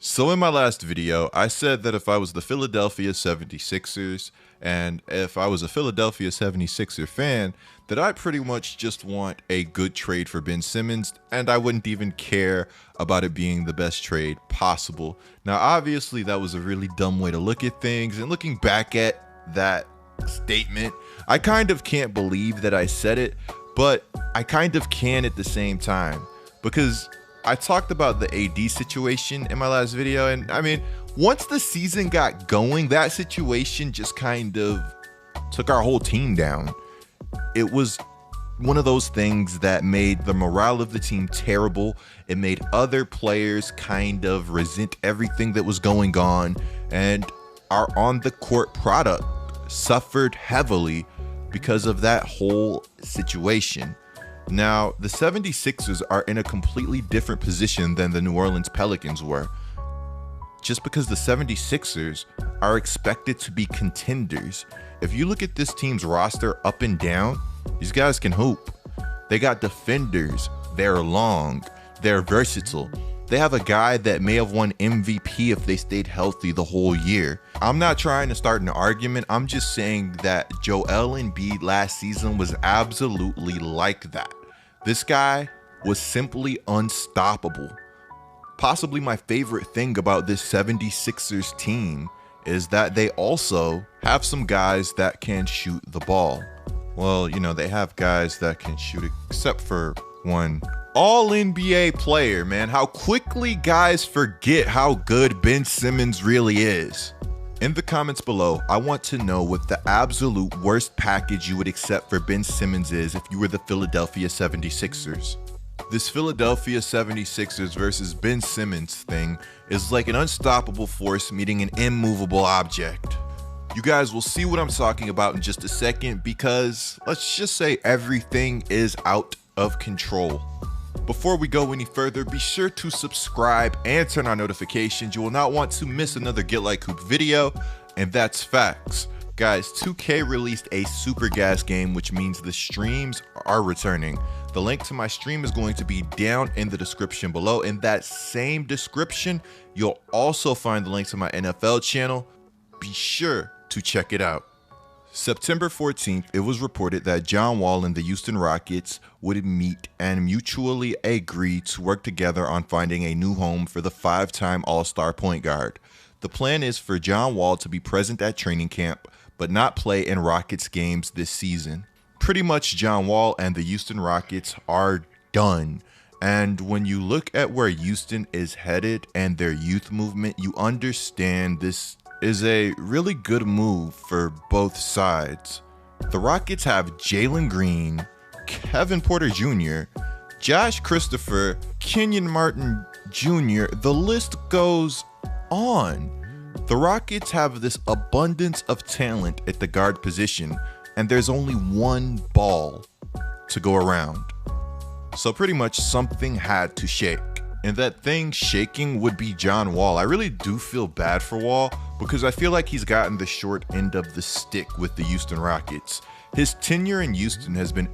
So in my last video, I said that if I was the Philadelphia 76ers and if I was a Philadelphia 76er fan, that I pretty much just want a good trade for Ben Simmons and I wouldn't even care about it being the best trade possible. Now, obviously that was a really dumb way to look at things, and looking back at that statement, I kind of can't believe that I said it, but I kind of can at the same time, because I talked about the AD situation in my last video, and I mean, once the season got going, that situation just kind of took our whole team down. It was one of those things that made the morale of the team terrible. It made other players kind of resent everything that was going on, and our on-the-court product suffered heavily because of that whole situation. Now, the 76ers are in a completely different position than the New Orleans Pelicans were. Just because the 76ers are expected to be contenders. If you look at this team's roster up and down, these guys can hoop. They got defenders, they're long, they're versatile. They have a guy that may have won MVP if they stayed healthy the whole year. I'm not trying to start an argument, I'm just saying that Joel Embiid last season was absolutely like that. This guy was simply unstoppable. Possibly my favorite thing about this 76ers team is that they also have some guys that can shoot the ball. Well, you know, they have guys that can shoot it, except for one all-NBA player, man. How quickly guys forget how good Ben Simmons really is. In the comments below, I want to know what the absolute worst package you would accept for Ben Simmons is if you were the Philadelphia 76ers. This Philadelphia 76ers versus Ben Simmons thing is like an unstoppable force meeting an immovable object. You guys will see what I'm talking about in just a second, because let's just say everything is out of control. Before we go any further, be sure to subscribe and turn on notifications. You will not want to miss another Get Like Hoop video, and that's facts. Guys, 2K released a Super Gas game, which means the streams are returning. The link to my stream is going to be down in the description below. In that same description, you'll also find the link to my NFL channel. Be sure to check it out. September 14th, it was reported that John Wall and the Houston Rockets would meet and mutually agree to work together on finding a new home for the five-time All-Star point guard. The plan is for John Wall to be present at training camp, but not play in Rockets games this season. Pretty much John Wall and the Houston Rockets are done. And when you look at where Houston is headed and their youth movement, you understand this is a really good move for both sides. The Rockets have Jalen Green, Kevin Porter Jr., Josh Christopher, Kenyon Martin Jr., the list goes on. The Rockets have this abundance of talent at the guard position, and there's only one ball to go around. So pretty much something had to shake. And that thing shaking would be John Wall. I really do feel bad for Wall, because I feel like he's gotten the short end of the stick with the Houston Rockets. His tenure in Houston has been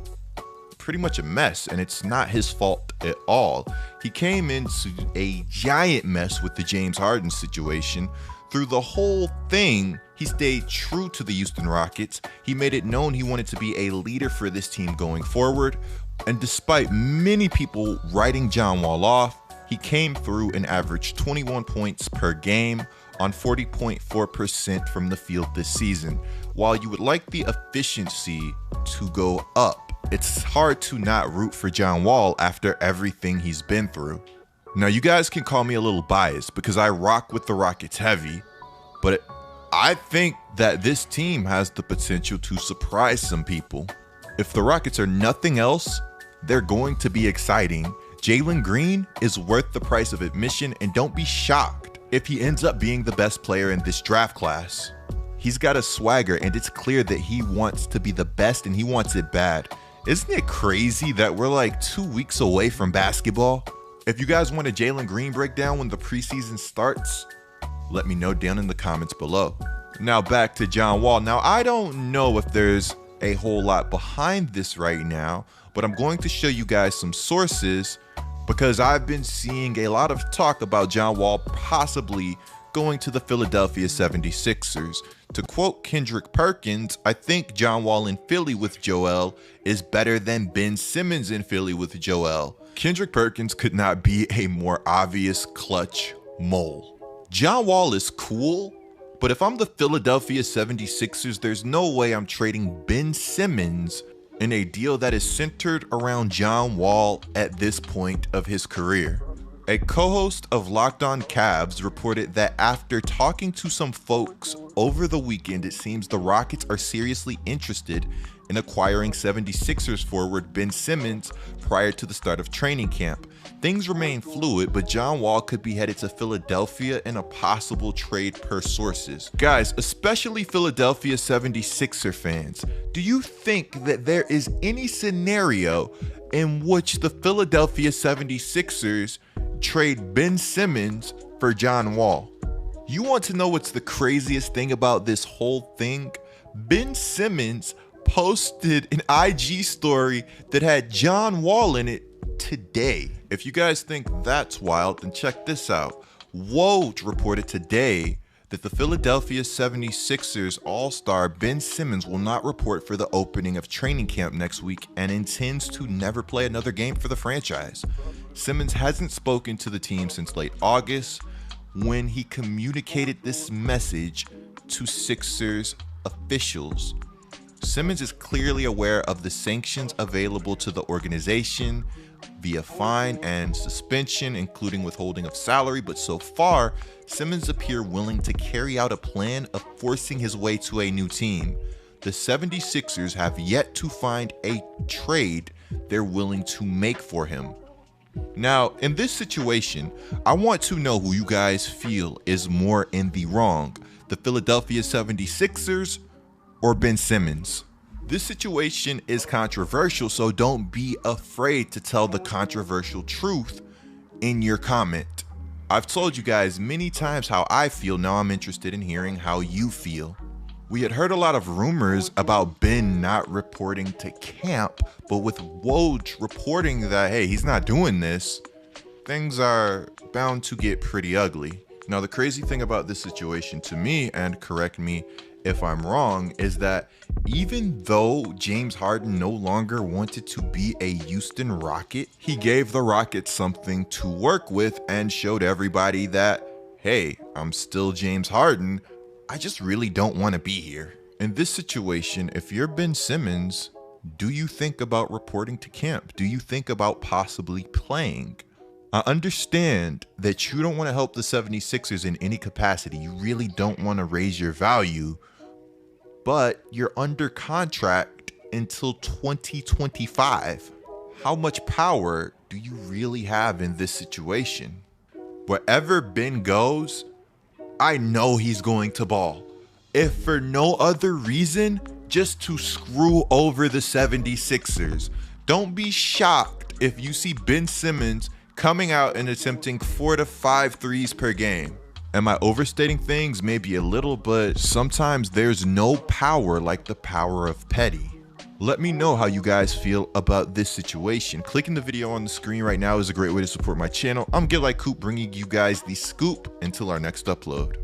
pretty much a mess, and it's not his fault at all. He came into a giant mess with the James Harden situation. Through the whole thing, he stayed true to the Houston Rockets. He made it known he wanted to be a leader for this team going forward. And despite many people writing John Wall off, he came through and averaged 21 points per game on 40.4% from the field this season. While you would like the efficiency to go up, it's hard to not root for John Wall after everything he's been through. Now, you guys can call me a little biased because I rock with the Rockets heavy, but I think that this team has the potential to surprise some people. If the Rockets are nothing else, they're going to be exciting. Jalen Green is worth the price of admission, and don't be shocked if he ends up being the best player in this draft class. He's got a swagger, and it's clear that he wants to be the best, and he wants it bad. Isn't it crazy that we're like 2 weeks away from basketball? If you guys want a Jalen Green breakdown when the preseason starts, let me know down in the comments below. Now back to John Wall. Now, I don't know if there's a whole lot behind this right now, but I'm going to show you guys some sources because I've been seeing a lot of talk about John Wall possibly going to the Philadelphia 76ers. To quote Kendrick Perkins, I think John Wall in Philly with Joel is better than Ben Simmons in Philly with Joel. Kendrick Perkins could not be a more obvious clutch mole. John Wall is cool, but if I'm the Philadelphia 76ers, there's no way I'm trading Ben Simmons in a deal that is centered around John Wall at this point of his career. A co-host of Locked On Cavs reported that after talking to some folks over the weekend, it seems the Rockets are seriously interested in acquiring 76ers forward Ben Simmons prior to the start of training camp. Things remain fluid, but John Wall could be headed to Philadelphia in a possible trade per sources. Guys, especially Philadelphia 76er fans, do you think that there is any scenario in which the Philadelphia 76ers trade Ben Simmons for John Wall? You want to know what's the craziest thing about this whole thing? Ben Simmons posted an IG story that had John Wall in it today. If you guys think that's wild, then check this out. Woj reported today that the Philadelphia 76ers All-Star Ben Simmons will not report for the opening of training camp next week and intends to never play another game for the franchise. Simmons hasn't spoken to the team since late August, when he communicated this message to Sixers officials. Simmons is clearly aware of the sanctions available to the organization via fine and suspension, including withholding of salary, but so far, Simmons appears willing to carry out a plan of forcing his way to a new team. The 76ers have yet to find a trade they're willing to make for him. Now, in this situation, I want to know who you guys feel is more in the wrong, the Philadelphia 76ers or Ben Simmons. This situation is controversial, so don't be afraid to tell the controversial truth in your comment. I've told you guys many times how I feel. Now I'm interested in hearing how you feel. We had heard a lot of rumors about Ben not reporting to camp, but with Woj reporting that, hey, he's not doing this, things are bound to get pretty ugly. Now, the crazy thing about this situation to me, and correct me if I'm wrong, is that even though James Harden no longer wanted to be a Houston Rocket, he gave the Rockets something to work with and showed everybody that, hey, I'm still James Harden. I just really don't want to be here. In this situation, if you're Ben Simmons, do you think about reporting to camp? Do you think about possibly playing? I understand that you don't want to help the 76ers in any capacity. You really don't want to raise your value, but you're under contract until 2025. How much power do you really have in this situation? Wherever Ben goes, I know he's going to ball. If for no other reason, just to screw over the 76ers. Don't be shocked if you see Ben Simmons coming out and attempting 4 to 5 threes per game. Am I overstating things? Maybe a little, but sometimes there's no power like the power of petty. Let me know how you guys feel about this situation. Clicking the video on the screen right now is a great way to support my channel. I'm Get Like Coop, bringing you guys the scoop until our next upload.